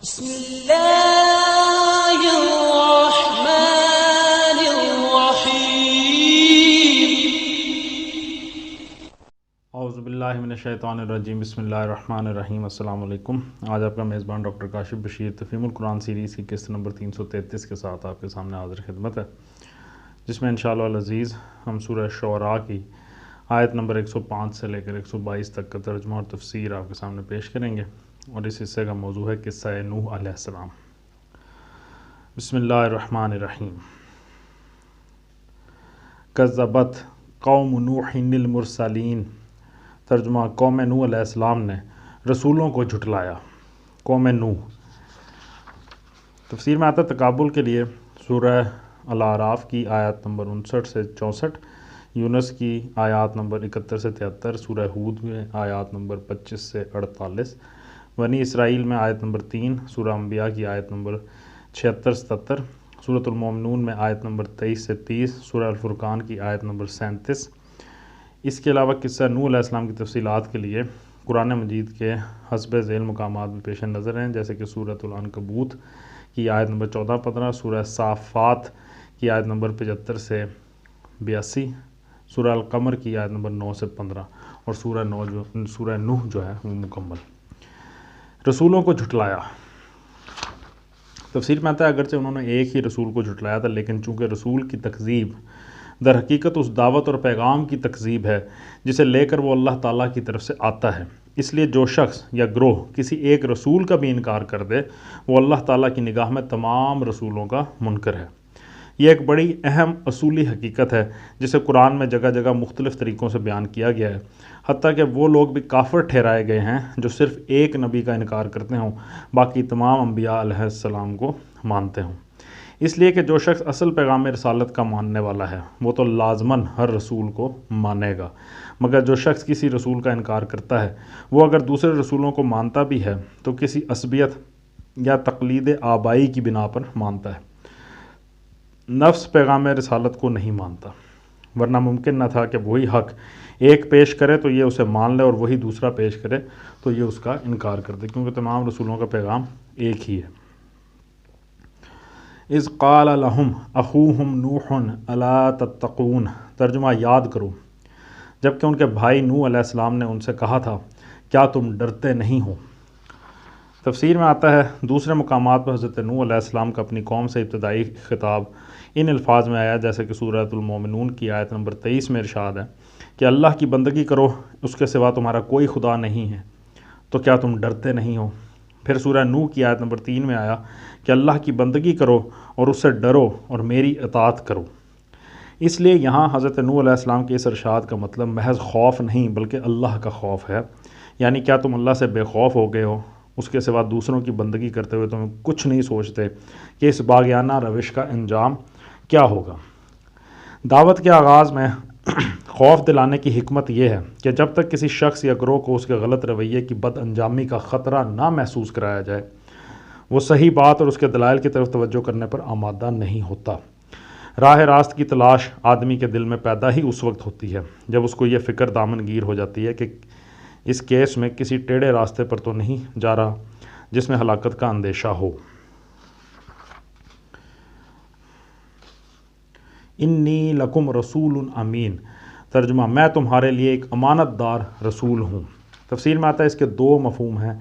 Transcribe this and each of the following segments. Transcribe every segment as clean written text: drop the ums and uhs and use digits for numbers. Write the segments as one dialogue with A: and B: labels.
A: بسم اللہ الرحمن الرحیم۔
B: اعوذ باللہ من الشیطان الرجیم، بسم اللہ الرحمن الرحیم۔ السلام علیکم۔ آج آپ کا میزبان ڈاکٹر کاشف بشیر تفہیم القرآن سیریز کی قسط نمبر 333 کے ساتھ آپ کے سامنے حاضر خدمت ہے، جس میں انشاءاللہ العزیز ہم سورہ شعراء کی آیت نمبر 105 سے لے کر 122 تک کا ترجمہ اور تفسیر آپ کے سامنے پیش کریں گے، اور اس حصے کا موضوع ہے قصہ نوح علیہ السلام۔ بسم اللہ الرحمن الرحیم۔ کذبت قوم نوح المرسلین، ترجمہ قوم نوح علیہ السلام نے رسولوں کو جھٹلایا۔ قوم نوح، تفسیر میں آتا ہے تقابل کے لیے سورہ الاعراف کی آیات نمبر 59 سے 64، یونس کی آیات نمبر 71 سے 73، سورہ ہود میں آیات نمبر 25 سے 48، بنی اسرائیل میں آیت نمبر 3، سورہ انبیاء کی آیت نمبر 76-77، سورۃ المومنون میں آیت نمبر 23 سے 30، سورہ الفرقان کی آیت نمبر 37۔ اس کے علاوہ قصہ نوح علیہ السلام کی تفصیلات کے لیے قرآن مجید کے حسب ذیل مقامات بھی پیش نظر ہیں، جیسے کہ سورۃ العنکبوت کی آیت نمبر 14-15، سورہ صافات کی آیت نمبر 75 سے 82، سورہ القمر کی آیت نمبر 9 سے 15، اور سورہ نوح جو ہے وہ مکمل۔ رسولوں کو جھٹلایا۔ تفسیر میں آتا ہے اگرچہ انہوں نے ایک ہی رسول کو جھٹلایا تھا، لیکن چونکہ رسول کی تکذیب در حقیقت اس دعوت اور پیغام کی تکذیب ہے جسے لے کر وہ اللہ تعالیٰ کی طرف سے آتا ہے، اس لیے جو شخص یا گروہ کسی ایک رسول کا بھی انکار کر دے وہ اللہ تعالیٰ کی نگاہ میں تمام رسولوں کا منکر ہے۔ یہ ایک بڑی اہم اصولی حقیقت ہے جسے قرآن میں جگہ جگہ مختلف طریقوں سے بیان کیا گیا ہے، حتیٰ کہ وہ لوگ بھی کافر ٹھہرائے گئے ہیں جو صرف ایک نبی کا انکار کرتے ہوں، باقی تمام انبیاء علیہ السلام کو مانتے ہوں۔ اس لیے کہ جو شخص اصل پیغام رسالت کا ماننے والا ہے وہ تو لازماً ہر رسول کو مانے گا، مگر جو شخص کسی رسول کا انکار کرتا ہے وہ اگر دوسرے رسولوں کو مانتا بھی ہے تو کسی عصبیت یا تقلید آبائی کی بنا پر مانتا ہے، نفس پیغام رسالت کو نہیں مانتا، ورنہ ممکن نہ تھا کہ وہی حق ایک پیش کرے تو یہ اسے مان لے اور وہی دوسرا پیش کرے تو یہ اس کا انکار کر دے، کیونکہ تمام رسولوں کا پیغام ایک ہی ہے۔ اذ قال لهم اخوهم نوح الا تتقون، ترجمہ یاد کرو جبکہ ان کے بھائی نوح علیہ السلام نے ان سے کہا تھا کیا تم ڈرتے نہیں ہو۔ تفسیر میں آتا ہے دوسرے مقامات پر حضرت نوح علیہ السلام کا اپنی قوم سے ابتدائی خطاب ان الفاظ میں آیا، جیسے کہ سورۃ المومنون کی آیت نمبر 23 میں ارشاد ہے کہ اللہ کی بندگی کرو، اس کے سوا تمہارا کوئی خدا نہیں ہے، تو کیا تم ڈرتے نہیں ہو۔ پھر سورہ نوح کی آیت نمبر 3 میں آیا کہ اللہ کی بندگی کرو اور اس سے ڈرو اور میری اطاعت کرو۔ اس لیے یہاں حضرت نوح علیہ السلام کے اس ارشاد کا مطلب محض خوف نہیں بلکہ اللہ کا خوف ہے، یعنی کیا تم اللہ سے بے خوف ہو گئے ہو، اس کے سوا دوسروں کی بندگی کرتے ہوئے تم کچھ نہیں سوچتے کہ اس باغیانہ روش کا انجام کیا ہوگا۔ دعوت کے آغاز میں خوف دلانے کی حکمت یہ ہے کہ جب تک کسی شخص یا گروہ کو اس کے غلط رویے کی بد انجامی کا خطرہ نہ محسوس کرایا جائے وہ صحیح بات اور اس کے دلائل کی طرف توجہ کرنے پر آمادہ نہیں ہوتا۔ راہ راست کی تلاش آدمی کے دل میں پیدا ہی اس وقت ہوتی ہے جب اس کو یہ فکر دامن گیر ہو جاتی ہے کہ اس کیس میں کسی ٹیڑھے راستے پر تو نہیں جا رہا جس میں ہلاکت کا اندیشہ ہو۔ انی لکم رسول امین، ترجمہ میں تمہارے لیے ایک امانت دار رسول ہوں۔ تفسیر میں آتا ہے اس کے دو مفہوم ہیں،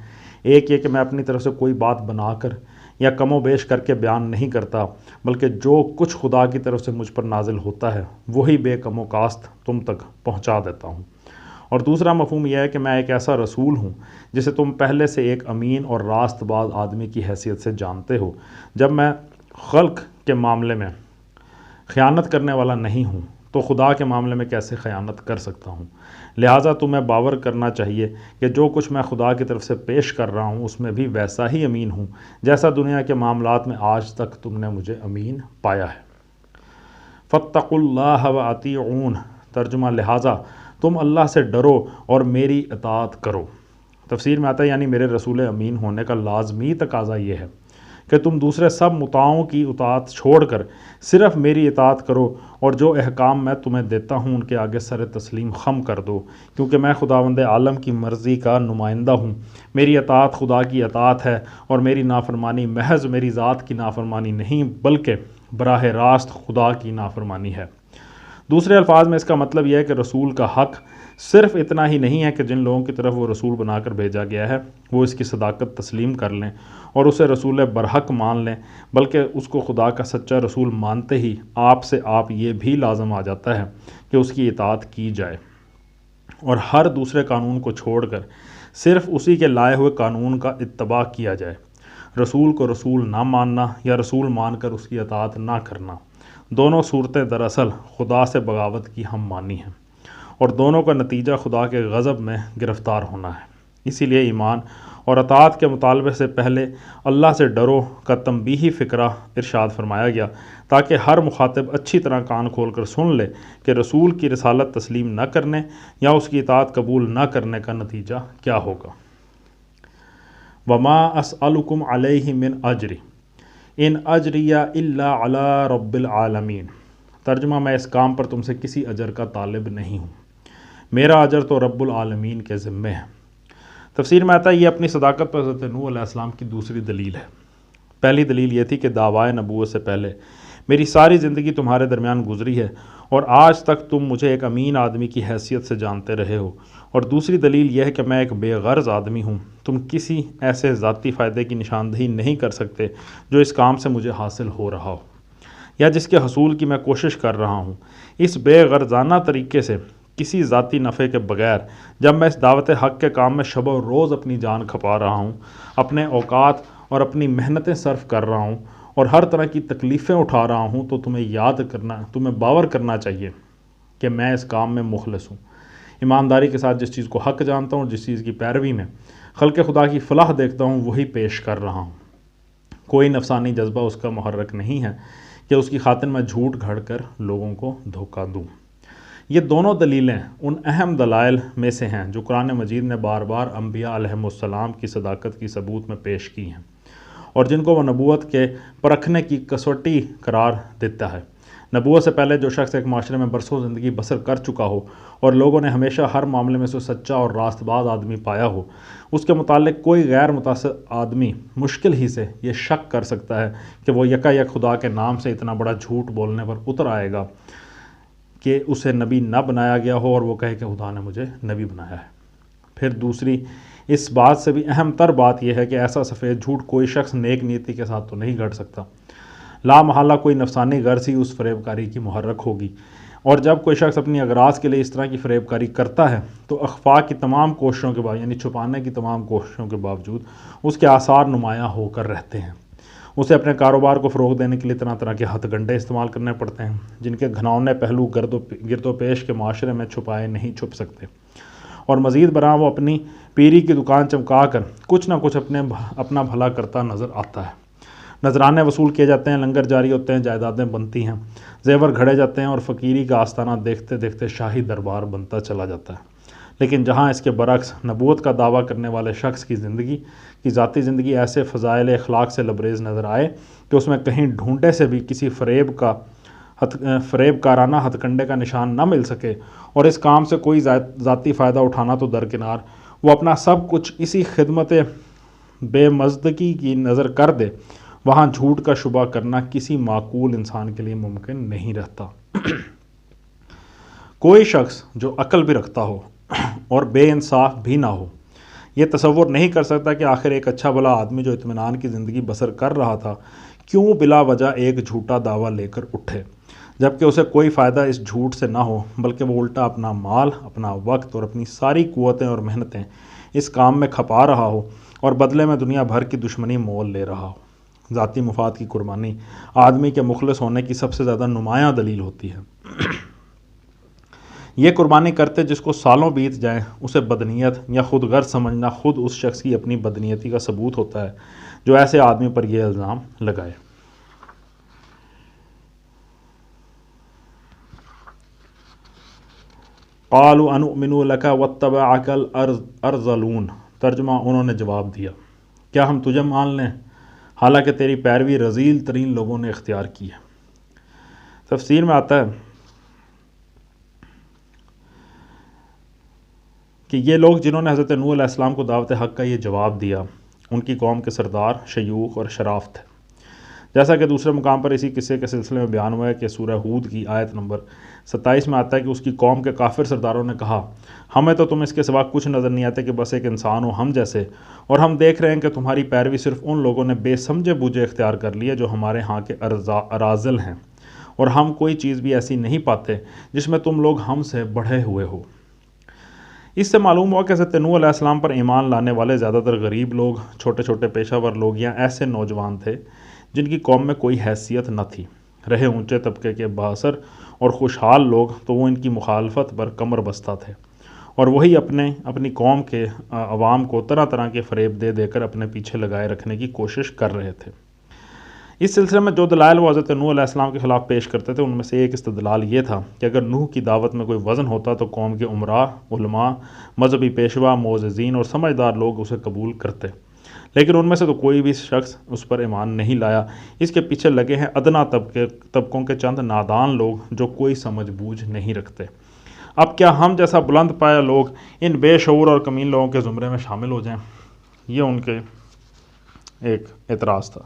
B: ایک یہ کہ میں اپنی طرف سے کوئی بات بنا کر یا کم و بیش کر کے بیان نہیں کرتا بلکہ جو کچھ خدا کی طرف سے مجھ پر نازل ہوتا ہے وہی بے کم و کاست تم تک پہنچا دیتا ہوں، اور دوسرا مفہوم یہ ہے کہ میں ایک ایسا رسول ہوں جسے تم پہلے سے ایک امین اور راست باز آدمی کی حیثیت سے جانتے ہو۔ جب میں خلق کے معاملے میں خیانت کرنے والا نہیں ہوں تو خدا کے معاملے میں کیسے خیانت کر سکتا ہوں، لہٰذا تمہیں باور کرنا چاہیے کہ جو کچھ میں خدا کی طرف سے پیش کر رہا ہوں اس میں بھی ویسا ہی امین ہوں جیسا دنیا کے معاملات میں آج تک تم نے مجھے امین پایا ہے۔ فاتقوا اللہ واطیعون، ترجمہ لہٰذا تم اللہ سے ڈرو اور میری اطاعت کرو۔ تفسیر میں آتا ہے یعنی میرے رسول امین ہونے کا لازمی تقاضا یہ ہے کہ تم دوسرے سب مطاعوں کی اطاعت چھوڑ کر صرف میری اطاعت کرو اور جو احکام میں تمہیں دیتا ہوں ان کے آگے سر تسلیم خم کر دو، کیونکہ میں خداوند عالم کی مرضی کا نمائندہ ہوں۔ میری اطاعت خدا کی اطاعت ہے اور میری نافرمانی محض میری ذات کی نافرمانی نہیں بلکہ براہ راست خدا کی نافرمانی ہے۔ دوسرے الفاظ میں اس کا مطلب یہ ہے کہ رسول کا حق صرف اتنا ہی نہیں ہے کہ جن لوگوں کی طرف وہ رسول بنا کر بھیجا گیا ہے وہ اس کی صداقت تسلیم کر لیں اور اسے رسول برحق مان لیں، بلکہ اس کو خدا کا سچا رسول مانتے ہی آپ سے آپ یہ بھی لازم آ جاتا ہے کہ اس کی اطاعت کی جائے اور ہر دوسرے قانون کو چھوڑ کر صرف اسی کے لائے ہوئے قانون کا اتباع کیا جائے۔ رسول کو رسول نہ ماننا یا رسول مان کر اس کی اطاعت نہ کرنا، دونوں صورتیں دراصل خدا سے بغاوت کی ہم مانی ہیں اور دونوں کا نتیجہ خدا کے غضب میں گرفتار ہونا ہے۔ اسی لیے ایمان اور اطاعت کے مطالبے سے پہلے اللہ سے ڈرو کا تنبیہی فقرہ ارشاد فرمایا گیا تاکہ ہر مخاطب اچھی طرح کان کھول کر سن لے کہ رسول کی رسالت تسلیم نہ کرنے یا اس کی اطاعت قبول نہ کرنے کا نتیجہ کیا ہوگا۔ وما اسألکم علیہ من اجر ان اجریہ الا علی رب العالمین۔ ترجمہ: میں اس کام پر تم سے کسی اجر کا طالب نہیں ہوں، میرا اجر تو رب العالمین کے ذمے ہے۔ تفسیر میں آتا ہے یہ اپنی صداقت پر حضرت نوح علیہ السلام کی دوسری دلیل ہے۔ پہلی دلیل یہ تھی کہ دعوائے نبوت سے پہلے میری ساری زندگی تمہارے درمیان گزری ہے اور آج تک تم مجھے ایک امین آدمی کی حیثیت سے جانتے رہے ہو، اور دوسری دلیل یہ ہے کہ میں ایک بے غرض آدمی ہوں، تم کسی ایسے ذاتی فائدے کی نشاندہی نہیں کر سکتے جو اس کام سے مجھے حاصل ہو رہا ہو یا جس کے حصول کی میں کوشش کر رہا ہوں۔ اس بے غرضانہ طریقے سے کسی ذاتی نفع کے بغیر جب میں اس دعوت حق کے کام میں شب و روز اپنی جان کھپا رہا ہوں، اپنے اوقات اور اپنی محنتیں صرف کر رہا ہوں اور ہر طرح کی تکلیفیں اٹھا رہا ہوں، تو تمہیں باور کرنا چاہیے کہ میں اس کام میں مخلص ہوں، ایمانداری کے ساتھ جس چیز کو حق جانتا ہوں، جس چیز کی پیروی میں خلق خدا کی فلاح دیکھتا ہوں وہی پیش کر رہا ہوں۔ کوئی نفسانی جذبہ اس کا محرک نہیں ہے کہ اس کی خاطر میں جھوٹ گھڑ کر لوگوں کو دھوکہ دوں۔ یہ دونوں دلیلیں ان اہم دلائل میں سے ہیں جو قرآن مجید نے بار بار انبیاء علیہم السلام کی صداقت کی ثبوت میں پیش کی ہیں اور جن کو وہ نبوت کے پرکھنے کی کسوٹی قرار دیتا ہے۔ نبوت سے پہلے جو شخص ایک معاشرے میں برسوں زندگی بسر کر چکا ہو اور لوگوں نے ہمیشہ ہر معاملے میں اسے سچا اور راست باز آدمی پایا ہو، اس کے متعلق کوئی غیر متاثر آدمی مشکل ہی سے یہ شک کر سکتا ہے کہ وہ یکا یک خدا کے نام سے اتنا بڑا جھوٹ بولنے پر اتر آئے گا کہ اسے نبی نہ بنایا گیا ہو اور وہ کہے کہ خدا نے مجھے نبی بنایا ہے۔ پھر دوسری اس بات سے بھی اہم تر بات یہ ہے کہ ایسا سفید جھوٹ کوئی شخص نیک نیتی کے ساتھ تو نہیں گھڑ سکتا، لا محالہ کوئی نفسانی غرض ہی اس فریب کاری کی محرک ہوگی، اور جب کوئی شخص اپنی اغراض کے لیے اس طرح کی فریب کاری کرتا ہے تو اخفاء کی تمام کوششوں کے بعد یعنی چھپانے کی تمام کوششوں کے باوجود اس کے آثار نمایاں ہو کر رہتے ہیں۔ اسے اپنے کاروبار کو فروغ دینے کے لیے طرح طرح کے ہتھ کنڈے استعمال کرنے پڑتے ہیں جن کے گھناؤنے پہلو گرد و پیش کے معاشرے میں چھپائے نہیں چھپ سکتے، اور مزید برآں وہ اپنی پیری کی دکان چمکا کر کچھ نہ کچھ اپنا بھلا کرتا نظر آتا ہے۔ نذرانے وصول کیے جاتے ہیں، لنگر جاری ہوتے ہیں، جائیدادیں بنتی ہیں، زیور گھڑے جاتے ہیں اور فقیری کا آستانہ دیکھتے دیکھتے شاہی دربار بنتا چلا جاتا ہے۔ لیکن جہاں اس کے برعکس نبوت کا دعویٰ کرنے والے شخص کی ذاتی زندگی ایسے فضائل اخلاق سے لبریز نظر آئے کہ اس میں کہیں ڈھونڈے سے بھی کسی فریب کارانہ ہتھ کنڈے کا نشان نہ مل سکے اور اس کام سے کوئی ذاتی فائدہ اٹھانا تو درکنار، وہ اپنا سب کچھ اسی خدمت بے مزدگی کی نظر کر دے، وہاں جھوٹ کا شبہ کرنا کسی معقول انسان کے لیے ممکن نہیں رہتا۔ کوئی شخص جو عقل بھی رکھتا ہو اور بے انصاف بھی نہ ہو یہ تصور نہیں کر سکتا کہ آخر ایک اچھا بھلا آدمی جو اطمینان کی زندگی بسر کر رہا تھا کیوں بلا وجہ ایک جھوٹا دعویٰ لے کر اٹھے، جبکہ اسے کوئی فائدہ اس جھوٹ سے نہ ہو، بلکہ وہ الٹا اپنا مال، اپنا وقت اور اپنی ساری قوتیں اور محنتیں اس کام میں کھپا رہا ہو اور بدلے میں دنیا بھر کی دشمنی مول لے رہا ہو۔ ذاتی مفاد کی قربانی آدمی کے مخلص ہونے کی سب سے زیادہ نمایاں دلیل ہوتی ہے۔ یہ قربانی کرتے جس کو سالوں بیت جائیں اسے بدنیت یا خود غرض سمجھنا خود اس شخص کی اپنی بدنیتی کا ثبوت ہوتا ہے جو ایسے آدمی پر یہ الزام لگائے۔ قالوا انؤمن لك واتبعك الارذلون۔ ترجمہ: انہوں نے جواب دیا، کیا ہم تجھے مان لیں حالانکہ تیری پیروی رذیل ترین لوگوں نے اختیار کی ہے۔ تفسیر میں آتا ہے کہ یہ لوگ جنہوں نے حضرت نوح علیہ السلام کو دعوت حق کا یہ جواب دیا، ان کی قوم کے سردار، شیوخ اور شراف تھے، جیسا کہ دوسرے مقام پر اسی قصے کے سلسلے میں بیان ہوا ہے کہ سورہ ہود کی آیت نمبر 27 میں آتا ہے کہ اس کی قوم کے کافر سرداروں نے کہا، ہمیں تو تم اس کے سوا کچھ نظر نہیں آتے کہ بس ایک انسان ہو ہم جیسے، اور ہم دیکھ رہے ہیں کہ تمہاری پیروی صرف ان لوگوں نے بے سمجھے بوجھے اختیار کر لی ہے جو ہمارے ہاں کے اراذل ہیں، اور ہم کوئی چیز بھی ایسی نہیں پاتے جس میں تم لوگ ہم سے بڑھے ہوئے ہو۔ اس سے معلوم ہوا کہ حضرت نوح علیہ السلام پر ایمان لانے والے زیادہ تر غریب لوگ، چھوٹے چھوٹے پیشہ ور لوگ یا ایسے نوجوان تھے جن کی قوم میں کوئی حیثیت نہ تھی۔ رہے اونچے طبقے کے بااثر اور خوشحال لوگ تو وہ ان کی مخالفت پر کمر بستہ تھے، اور وہی اپنی قوم کے عوام کو طرح طرح کے فریب دے دے کر اپنے پیچھے لگائے رکھنے کی کوشش کر رہے تھے۔ اس سلسلے میں جو دلائل وہ حضرت نوح علیہ السلام کے خلاف پیش کرتے تھے ان میں سے ایک استدلال یہ تھا کہ اگر نوح کی دعوت میں کوئی وزن ہوتا تو قوم کے عمراء، علماء، مذہبی پیشوا، معززین اور سمجھدار لوگ اسے قبول کرتے، لیکن ان میں سے تو کوئی بھی شخص اس پر ایمان نہیں لایا۔ اس کے پیچھے لگے ہیں ادنا طبقوں کے چند نادان لوگ جو کوئی سمجھ بوجھ نہیں رکھتے۔ اب کیا ہم جیسا بلند پایہ لوگ ان بے شعور اور کمین لوگوں کے زمرے میں شامل ہو جائیں؟ یہ ان کے ایک اعتراض تھا۔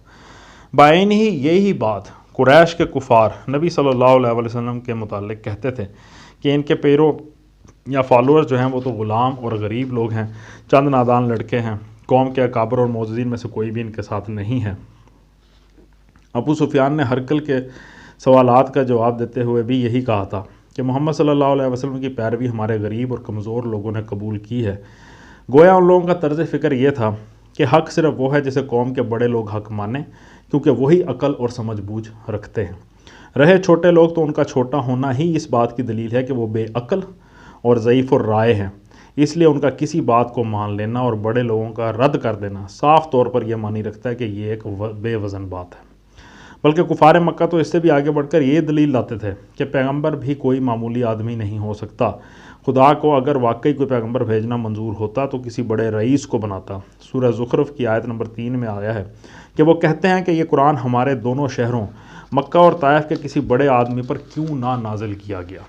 B: بعین ہی یہی بات قریش کے کفار نبی صلی اللہ علیہ وسلم کے متعلق کہتے تھے کہ ان کے پیرو یا فالوور جو ہیں وہ تو غلام اور غریب لوگ ہیں، چند نادان لڑکے ہیں، قوم کے اکابر اور معززین میں سے کوئی بھی ان کے ساتھ نہیں ہے۔ ابو سفیان نے ہرقل کے سوالات کا جواب دیتے ہوئے بھی یہی کہا تھا کہ محمد صلی اللہ علیہ وسلم کی پیروی ہمارے غریب اور کمزور لوگوں نے قبول کی ہے۔ گویا ان لوگوں کا طرز فکر یہ تھا کہ حق صرف وہ ہے جسے قوم کے بڑے لوگ حق مانیں، کیونکہ وہی عقل اور سمجھ بوجھ رکھتے ہیں۔ رہے چھوٹے لوگ تو ان کا چھوٹا ہونا ہی اس بات کی دلیل ہے کہ وہ بے عقل اور ضعیف الرائے ہیں، اس لیے ان کا کسی بات کو مان لینا اور بڑے لوگوں کا رد کر دینا صاف طور پر یہ معنی رکھتا ہے کہ یہ ایک بے وزن بات ہے۔ بلکہ کفار مکہ تو اس سے بھی آگے بڑھ کر یہ دلیل لاتے تھے کہ پیغمبر بھی کوئی معمولی آدمی نہیں ہو سکتا۔ خدا کو اگر واقعی کوئی پیغمبر بھیجنا منظور ہوتا تو کسی بڑے رئیس کو بناتا۔ سورہ زخرف کی آیت نمبر 3 میں آیا ہے کہ وہ کہتے ہیں کہ یہ قرآن ہمارے دونوں شہروں مکہ اور طائف کے کسی بڑے آدمی پر کیوں نہ نازل کیا گیا۔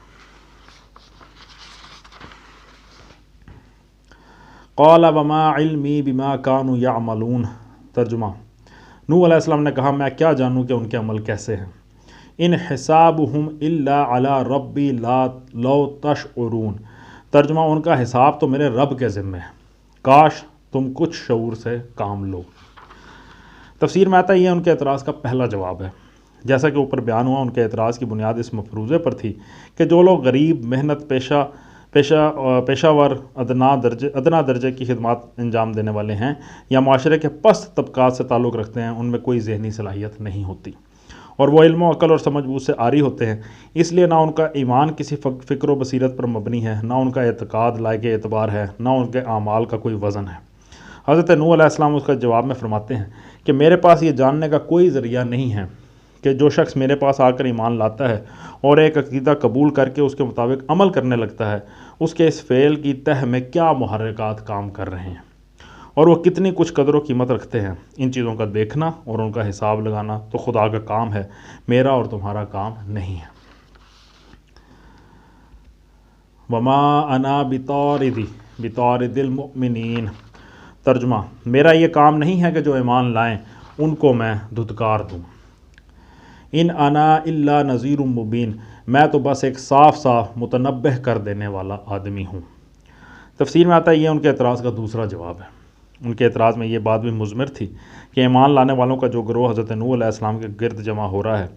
B: قال وما علمی بما كانوا يعملون۔ ترجمہ: نوح علیہ السلام نے کہا، میں کیا جانوں کہ ان کے عمل کیسے ہیں۔ ان حسابهم الا علی ربی لو تشعرون۔ ترجمہ: ان کا حساب تو میرے رب کے ذمہ ہے، کاش تم کچھ شعور سے کام لو۔ تفسیر میں آتا ہے یہ ان کے اعتراض کا پہلا جواب ہے۔ جیسا کہ اوپر بیان ہوا، ان کے اعتراض کی بنیاد اس مفروضے پر تھی کہ جو لوگ غریب، محنت پیشہ ور، ادنا درجے کی خدمات انجام دینے والے ہیں یا معاشرے کے پست طبقات سے تعلق رکھتے ہیں، ان میں کوئی ذہنی صلاحیت نہیں ہوتی، اور وہ علم و عقل اور سمجھ بوجھ سے عاری ہوتے ہیں، اس لیے نہ ان کا ایمان کسی فکر و بصیرت پر مبنی ہے، نہ ان کا اعتقاد لائق اعتبار ہے، نہ ان کے اعمال کا کوئی وزن ہے۔ حضرت نوح علیہ السلام اس کا جواب میں فرماتے ہیں کہ میرے پاس یہ جاننے کا کوئی ذریعہ نہیں ہے کہ جو شخص میرے پاس آ کر ایمان لاتا ہے اور ایک عقیدہ قبول کر کے اس کے مطابق عمل کرنے لگتا ہے، اس کے اس فعل کی تہ میں کیا محرکات کام کر رہے ہیں اور وہ کتنی کچھ قدر و قیمت رکھتے ہیں۔ ان چیزوں کا دیکھنا اور ان کا حساب لگانا تو خدا کا کام ہے، میرا اور تمہارا کام نہیں ہے۔ وما انا بطارد المؤمنین۔ ترجمہ: میرا یہ کام نہیں ہے کہ جو ایمان لائیں ان کو میں دھتکار دوں۔ ان انا الا نذیر مبین۔ میں تو بس ایک صاف صاف متنبہ کر دینے والا آدمی ہوں۔ تفسیر میں آتا ہے یہ ان کے اعتراض کا دوسرا جواب ہے۔ ان کے اعتراض میں یہ بات بھی مضمر تھی کہ ایمان لانے والوں کا جو گروہ حضرت نوح علیہ السلام کے گرد جمع ہو رہا ہے،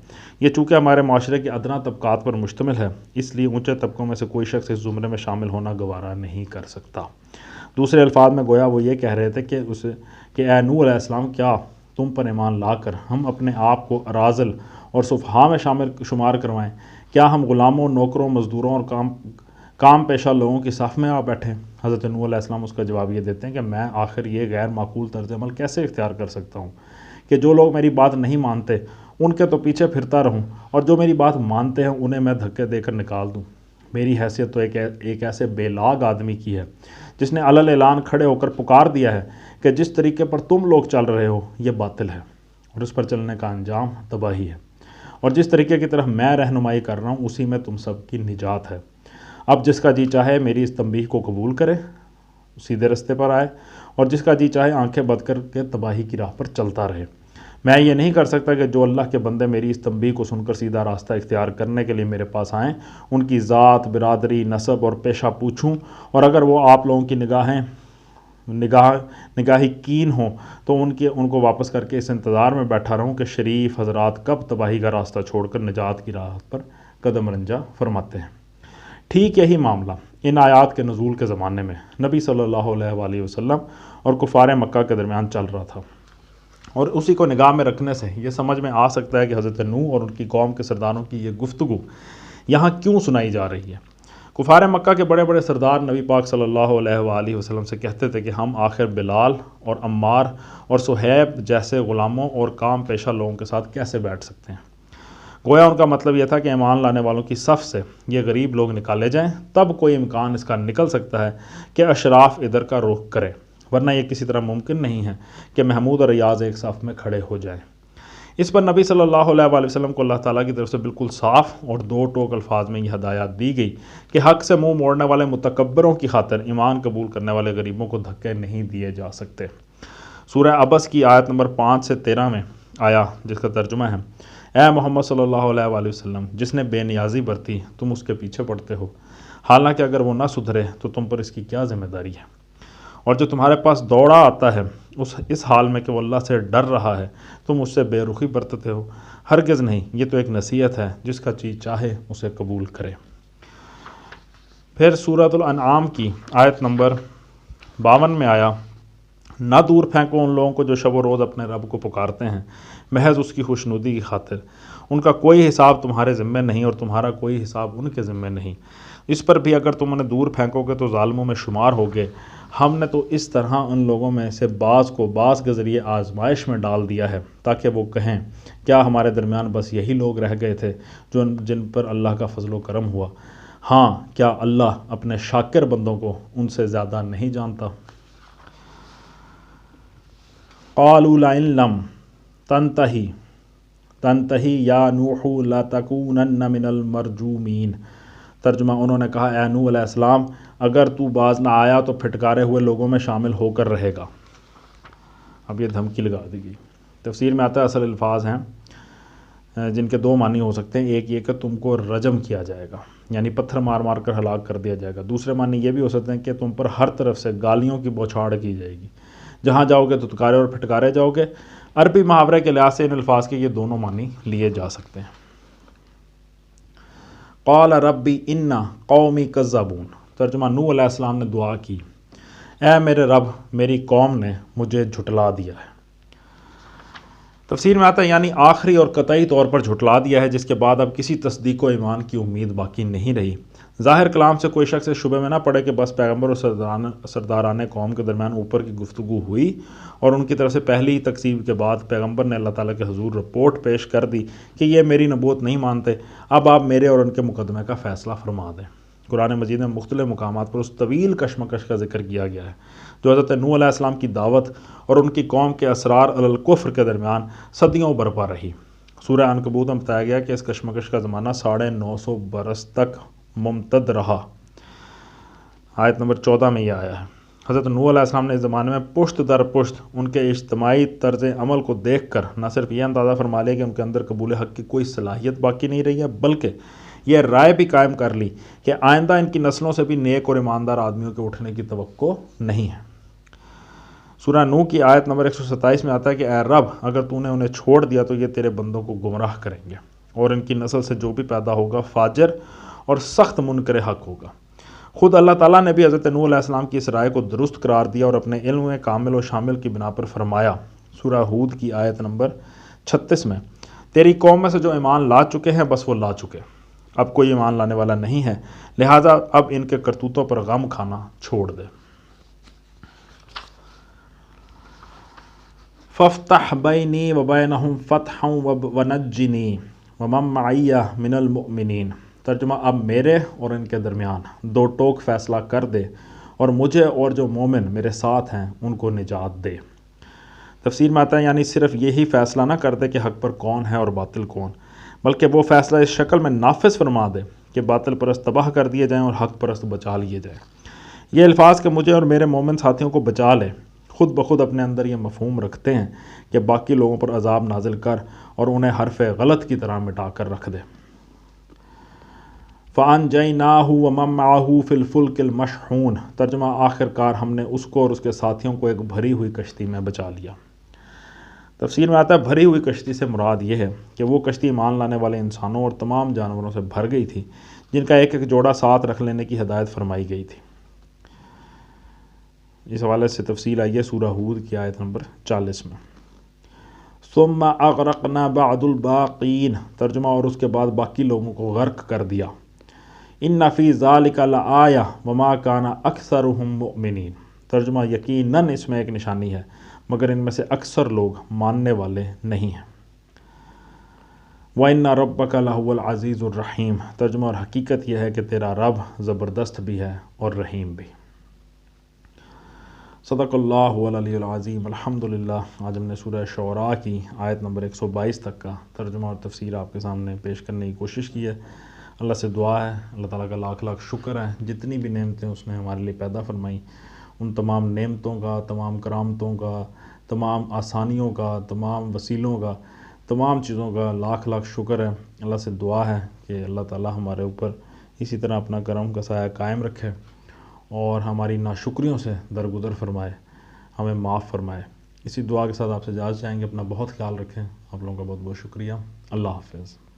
B: یہ چونکہ ہمارے معاشرے کے ادنا طبقات پر مشتمل ہے، اس لیے اونچے طبقوں میں سے کوئی شخص اس زمرے میں شامل ہونا گوارا نہیں کر سکتا۔ دوسرے الفاظ میں گویا وہ یہ کہہ رہے تھے کہ اے نوح علیہ السلام، کیا تم پر ایمان لا کر ہم اپنے آپ کو اراذل اور سفہاء میں شمار کروائیں؟ کیا ہم غلاموں، نوکروں، مزدوروں اور کام پیشہ لوگوں کی صف میں آ بیٹھیں؟ حضرت نوح علیہ السلام اس کا جواب یہ دیتے ہیں کہ میں آخر یہ غیر معقول طرز عمل کیسے اختیار کر سکتا ہوں کہ جو لوگ میری بات نہیں مانتے ان کے تو پیچھے پھرتا رہوں، اور جو میری بات مانتے ہیں انہیں میں دھکے دے کر نکال دوں۔ میری حیثیت تو ایک ایسے بے لاگ آدمی کی ہے جس نے علل اعلان کھڑے ہو کر پکار دیا ہے کہ جس طریقے پر تم لوگ چل رہے ہو یہ باطل ہے۔ اور اس پر چلنے کا انجام تباہی ہے، اور جس طریقے کی طرف میں رہنمائی کر رہا ہوں اسی میں تم سب کی نجات ہے۔ اب جس کا جی چاہے میری اس تنبیہ کو قبول کرے، سیدھے رستے پر آئے، اور جس کا جی چاہے آنکھیں بند کر کے تباہی کی راہ پر چلتا رہے۔ میں یہ نہیں کر سکتا کہ جو اللہ کے بندے میری اس تنبیہ کو سن کر سیدھا راستہ اختیار کرنے کے لیے میرے پاس آئیں، ان کی ذات، برادری، نسب اور پیشہ پوچھوں، اور اگر وہ آپ لوگوں کی نگاہی کین ہوں تو ان کو واپس کر کے اس انتظار میں بیٹھا رہوں کہ شریف حضرات کب تباہی کا راستہ چھوڑ کر نجات کی راہ پر قدم رنجہ فرماتے ہیں۔ ٹھیک یہی معاملہ ان آیات کے نزول کے زمانے میں نبی صلی اللہ علیہ وآلہ وسلم اور کفار مکہ کے درمیان چل رہا تھا، اور اسی کو نگاہ میں رکھنے سے یہ سمجھ میں آ سکتا ہے کہ حضرت نوح اور ان کی قوم کے سرداروں کی یہ گفتگو یہاں کیوں سنائی جا رہی ہے۔ کفار مکہ کے بڑے بڑے سردار نبی پاک صلی اللہ علیہ وآلہ وسلم سے کہتے تھے کہ ہم آخر بلال اور عمار اور صہیب جیسے غلاموں اور کام پیشہ لوگوں کے ساتھ کیسے بیٹھ سکتے ہیں۔ گویا ان کا مطلب یہ تھا کہ ایمان لانے والوں کی صف سے یہ غریب لوگ نکالے جائیں، تب کوئی امکان اس کا نکل سکتا ہے کہ اشراف ادھر کا رخ کرے، ورنہ یہ کسی طرح ممکن نہیں ہے کہ محمود اور ریاض ایک صف میں کھڑے ہو جائیں۔ اس پر نبی صلی اللہ علیہ وآلہ وسلم کو اللہ تعالیٰ کی طرف سے بالکل صاف اور دو ٹوک الفاظ میں یہ ہدایات دی گئی کہ حق سے منہ موڑنے والے متکبروں کی خاطر ایمان قبول کرنے والے غریبوں کو دھکے نہیں دیے جا سکتے۔ سورہ عبس کی آیت نمبر 5 سے 13 میں آیا، جس کا ترجمہ ہے: اے محمد صلی اللہ علیہ وآلہ وسلم، جس نے بے نیازی برتی تم اس کے پیچھے پڑتے ہو، حالانکہ اگر وہ نہ سدھرے تو تم پر اس کی کیا ذمہ داری ہے؟ اور جو تمہارے پاس دوڑا آتا ہے اس حال میں کہ وہ اللہ سے ڈر رہا ہے، تم اس سے بے رخی برتتے ہو۔ ہرگز نہیں، یہ تو ایک نصیحت ہے، جس کا جی چاہے اسے قبول کرے۔ پھر سورۃ الانعام کی آیت نمبر 52 میں آیا: نہ دور پھینکو ان لوگوں کو جو شب و روز اپنے رب کو پکارتے ہیں محض اس کی خوشنودی کی خاطر، ان کا کوئی حساب تمہارے ذمے نہیں اور تمہارا کوئی حساب ان کے ذمے نہیں۔ اس پر بھی اگر تم انہیں دور پھینکو گے تو ظالموں میں شمار ہوگے۔ ہم نے تو اس طرح ان لوگوں میں سے بعض کو بعض کے ذریعے آزمائش میں ڈال دیا ہے تاکہ وہ کہیں کیا ہمارے درمیان بس یہی لوگ رہ گئے تھے جن پر اللہ کا فضل و کرم ہوا؟ ہاں، کیا اللہ اپنے شاکر بندوں کو ان سے زیادہ نہیں جانتا؟ قالوا لئن لم تنتہی یا نوح لتکونن من المرجومین۔ ترجمہ: انہوں نے کہا، اے نوح علیہ السلام، اگر تو باز نہ آیا تو پھٹکارے ہوئے لوگوں میں شامل ہو کر رہے گا۔ اب یہ دھمکی لگا دی گئی۔ تفسیر میں آتا ہے اصل الفاظ ہیں جن کے دو معنی ہو سکتے ہیں۔ ایک یہ کہ تم کو رجم کیا جائے گا، یعنی پتھر مار مار کر ہلاک کر دیا جائے گا۔ دوسرے معنی یہ بھی ہو سکتے ہیں کہ تم پر ہر طرف سے گالیوں کی بوچھاڑ کی جائے گی، جہاں جاؤ گے تو تکارے اور پھٹکارے جاؤ گے۔ عربی محاورے کے لحاظ سے ان الفاظ کے یہ دونوں معنی لیے جا سکتے ہیں۔ قال ربی انا قومی کذبون۔ ترجمہ: نوح علیہ السلام نے دعا کی، اے میرے رب، میری قوم نے مجھے جھٹلا دیا ہے۔ تفسیر میں آتا ہے یعنی آخری اور قطعی طور پر جھٹلا دیا ہے، جس کے بعد اب کسی تصدیق و ایمان کی امید باقی نہیں رہی۔ ظاہر کلام سے کوئی شخص شبے میں نہ پڑے کہ بس پیغمبر اور سرداران قوم کے درمیان اوپر کی گفتگو ہوئی اور ان کی طرف سے پہلی تکذیب کے بعد پیغمبر نے اللہ تعالیٰ کے حضور رپورٹ پیش کر دی کہ یہ میری نبوت نہیں مانتے، اب آپ میرے اور ان کے مقدمے کا فیصلہ فرما دیں۔ قرآن مجید میں مختلف مقامات پر اس طویل کشمکش کا ذکر کیا گیا ہے جو حضرت نوح علیہ السلام کی دعوت اور ان کی قوم کے اسرار علی الکفر کے درمیان صدیوں برپا رہی۔ سورہ عنکبوت میں بتایا گیا کہ اس کشمکش کا زمانہ 950 برس تک ممتد رہا۔ آیت نمبر 14 میں یہ آیا ہے۔ حضرت نوح علیہ السلام نے اس زمانے میں پشت در پشت ان کے اجتماعی طرز عمل کو دیکھ کر نہ صرف یہ اندازہ فرما لیا کہ ان کے اندر قبول حق کی کوئی صلاحیت باقی نہیں رہی ہے، بلکہ یہ رائے بھی قائم کر لی کہ آئندہ ان کی نسلوں سے بھی نیک اور ایماندار آدمیوں کے اٹھنے کی توقع نہیں ہے۔ سورہ نوح کی آیت نمبر 127 میں آتا ہے کہ اے رب، اگر تو نے انہیں چھوڑ دیا تو یہ تیرے بندوں کو گمراہ کریں گے، اور ان کی نسل سے جو بھی پیدا ہوگا فاجر اور سخت منکر حق ہوگا۔ خود اللہ تعالیٰ نے بھی حضرت نوح علیہ السلام کی اس رائے کو درست قرار دیا اور اپنے علم میں کامل و شامل کی بنا پر فرمایا۔ سورہ ہود کی آیت نمبر 36 میں، تیری قوم میں سے جو ایمان لا چکے ہیں بس وہ لا چکے، اب کوئی ایمان لانے والا نہیں ہے، لہٰذا اب ان کے کرتوتوں پر غم کھانا چھوڑ دے۔ فافتح بینی وبینہم فتحا ونجنی ومن معی من المؤمنین۔ ترجمہ: اب میرے اور ان کے درمیان دو ٹوک فیصلہ کر دے اور مجھے اور جو مومن میرے ساتھ ہیں ان کو نجات دے۔ تفسیر میں آتا ہے یعنی صرف یہی فیصلہ نہ کر دے کہ حق پر کون ہے اور باطل کون، بلکہ وہ فیصلہ اس شکل میں نافذ فرما دے کہ باطل پرست تباہ کر دیے جائیں اور حق پرست بچا لیے جائیں۔ یہ الفاظ کہ مجھے اور میرے مومن ساتھیوں کو بچا لے خود بخود اپنے اندر یہ مفہوم رکھتے ہیں کہ باقی لوگوں پر عذاب نازل کر اور انہیں حرف غلط کی طرح مٹا کر رکھ دے۔ فَأَنْجَيْنَاهُ وَمَن مَّعَهُ فِي الْفُلْكِ الْمَشْحُونِ، ترجمہ آخر کار ہم نے اس کو اور اس کے ساتھیوں کو ایک بھری ہوئی کشتی میں بچا لیا۔ تفسیر میں آتا ہے بھری ہوئی کشتی سے مراد یہ ہے کہ وہ کشتی ایمان لانے والے انسانوں اور تمام جانوروں سے بھر گئی تھی جن کا ایک ایک جوڑا ساتھ رکھ لینے کی ہدایت فرمائی گئی تھی۔ اس حوالے سے تفصیل آئی ہے سورہ ہود کی آیت نمبر 40 میں۔ ثم اغرقنا بعد الباقین، ترجمہ اور اس کے بعد باقی لوگوں کو غرق کر دیا۔ ان فی ذالک لآیہ وما کان اکثرهم مؤمنین، ترجمہ یقیناً اس میں ایک نشانی ہے مگر ان میں سے اکثر لوگ ماننے والے نہیں ہیں۔ وَإِنَّ رَبَّكَ لَهُوَ الْعَزِيزُ الرَّحِيمُ، ترجمہ اور حقیقت یہ ہے کہ تیرا رب زبردست بھی ہے اور رحیم بھی۔ صدق اللہ العلی العظیم۔ الحمدللہ آج ہم نے سورہ شعراء کی آیت نمبر 122 تک کا ترجمہ اور تفسیر آپ کے سامنے پیش کرنے کی کوشش کی ہے۔ اللہ سے دعا ہے، اللہ تعالیٰ کا لاکھ لاکھ شکر ہے جتنی بھی نعمتیں اس نے ہمارے لیے پیدا فرمائیں ان تمام نعمتوں کا، تمام کرامتوں کا، تمام آسانیوں کا، تمام وسیلوں کا، تمام چیزوں کا لاکھ لاکھ شکر ہے۔ اللہ سے دعا ہے کہ اللہ تعالیٰ ہمارے اوپر اسی طرح اپنا کرم کا سایہ قائم رکھے اور ہماری ناشکریوں سے درگزر فرمائے، ہمیں معاف فرمائے۔ اسی دعا کے ساتھ آپ سے اجازت چاہیں گے، اپنا بہت خیال رکھیں۔ آپ لوگوں کا بہت بہت شکریہ۔ اللہ حافظ۔